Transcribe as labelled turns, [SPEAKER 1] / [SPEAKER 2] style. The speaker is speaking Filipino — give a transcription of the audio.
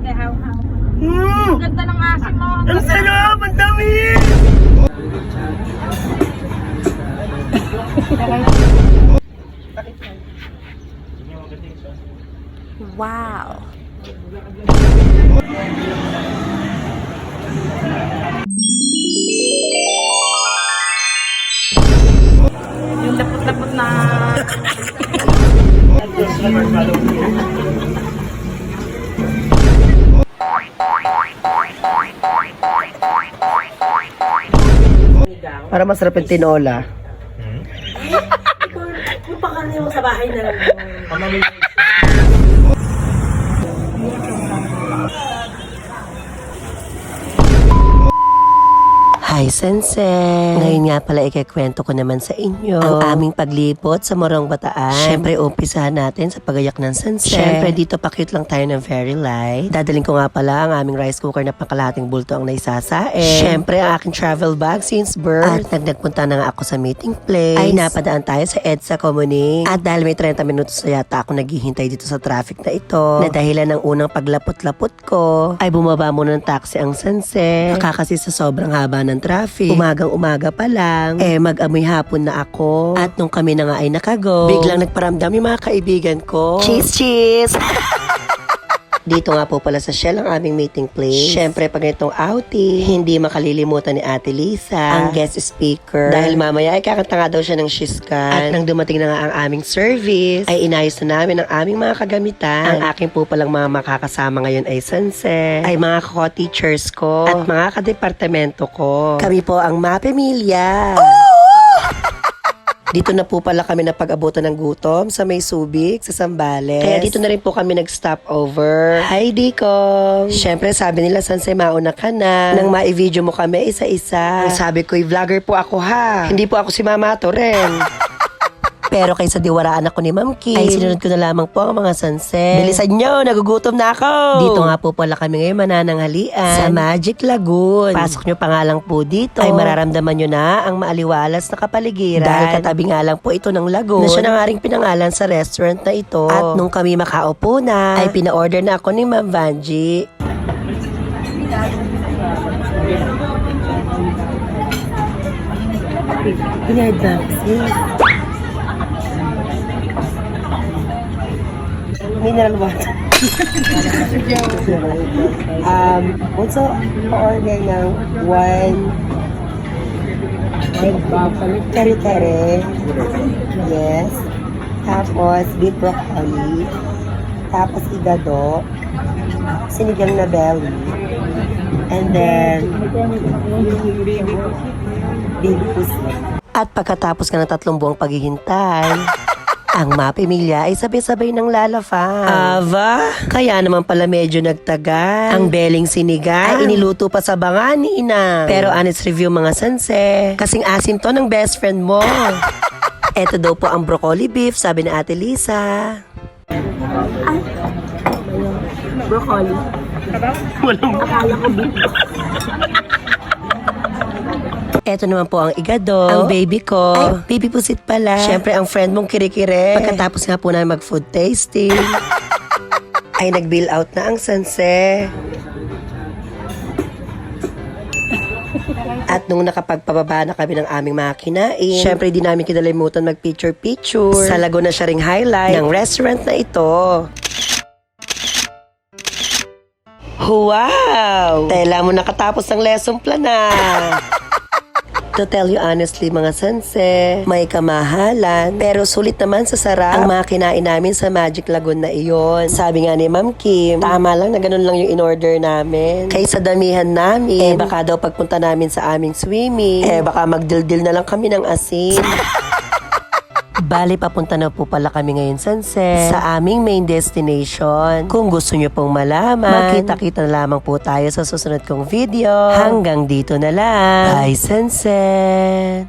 [SPEAKER 1] Ang ganda ng asim mo.
[SPEAKER 2] Ang sarap! Ang dami!
[SPEAKER 3] Wow!
[SPEAKER 1] Yung lapot-lapot na...
[SPEAKER 2] Para masarap yung tinola.
[SPEAKER 4] Yung pakarni mo sa bahay na lang.
[SPEAKER 2] Hi, Sensei! Ngayon nga pala ikikwento ko naman sa inyo ang aming paglipot sa Morong Bataan. Siyempre, umpisahan natin sa pagayak ng Sensei. Siyempre, dito pa-cute lang tayo ng very light. Dadaling ko nga pala ang aming rice cooker na pangkalahating bulto ang naisasain. Siyempre, ang aking travel bag since birth. At nagpunta na nga ako sa meeting place. Ay, napadaan tayo sa EDSA Comuning. At dahil may 30 minutos na yata ako naghihintay dito sa traffic na ito, na dahilan ng unang paglapot-lapot ko, ay bumaba muna ng taxi ang Sensei. Nakakasi sa sobrang haba ng traffic. Umagang-umaga pa lang, mag-amoy hapon na ako. At nung kami na nga ay nakago, biglang nagparamdam yung mga kaibigan ko. Cheese! Dito nga po pala sa Shell ang aming meeting place. Siyempre, pag itong outing, hindi makalilimutan ni Ate Lisa ang guest speaker. Dahil mamaya ay kakanta nga daw siya ng Shiskan. At nang dumating na nga ang aming service, ay inayos na namin ang aming mga kagamitan. Ang aking po palang mga makakasama ngayon ay Sensei, ay mga co-teachers ko, at mga kadepartamento ko. Kami po ang Mapamilya. Dito na po pala kami napag-abutan ng gutom sa May Subic, sa Zambales. Kaya dito na rin po kami nag-stop over. Hi, Dikong! Siyempre, sabi nila, Sensei, mauna ka na. Nang ma-video mo kami isa-isa. Ang sabi ko, vlogger po ako ha. Hindi po ako si Mama Toren. Pero kaysa diwaraan ako ni Ma'am Kim, ay sinunod ko na lamang po ang mga Sensei. Bilisan nyo, nagugutom na ako! Dito nga po pala kami ngayon manananghalian sa Magic Lagoon. Pasok nyo pa nga lang po dito, ay mararamdaman nyo na ang maaliwalas na kapaligiran. Dahil katabi nga lang po ito ng lagoon, na siya na nga ring pinangalan sa restaurant na ito. At nung kami makaupo na, ay pina-order na ako ni Ma'am Vanji. Mineral water. Also, pa-order ng one kare-kare. Yes. Tapos, beef broccoli. Tapos, igado. Sinigang na belly. And then, baby pussy. At pagkatapos ka ng 3 buwang paghihintay, ang Mapamilya ay sabay-sabay ng lalafang. Ava? Kaya naman pala medyo nagtagal. Ang beling sinigang ay iniluto pa sa banga ni Ina. Pero honest review mga Sensei, kasing asim to ng best friend mo. Eto daw po ang broccoli beef, sabi ni Ate Lisa.
[SPEAKER 4] Ay, broccoli. Akala ko beef.
[SPEAKER 2] Eto naman po ang igado. Ang baby ko. Ay, baby pusit pala. Siyempre, ang friend mong kirikire. Pagkatapos nga po na mag-food tasting, ay nag-bill out na ang Sensei. At nung nakapagpababa na kami ng aming mga kinain, syempre di namin kinalimutan mag-picture-picture sa Laguna siya ring highlight ng restaurant na ito. Wow! Tela mo nakatapos ng lesson plan na. To tell you honestly mga Sensei, may kamahalan, pero sulit naman sa sarap ang mga kinain namin sa Magic Lagoon na iyon. Sabi nga ni Ma'am Kim, tama lang na ganun lang yung in-order namin. Kaysa damihan namin, baka daw pagpunta namin sa aming swimming, baka magdildil na lang kami ng asin. Bali, papunta na po pala kami ngayon, Sensei, sa aming main destination. Kung gusto nyo pong malaman, makita-kita na lamang po tayo sa susunod kong video. Hanggang dito na lang. Bye, Sensei!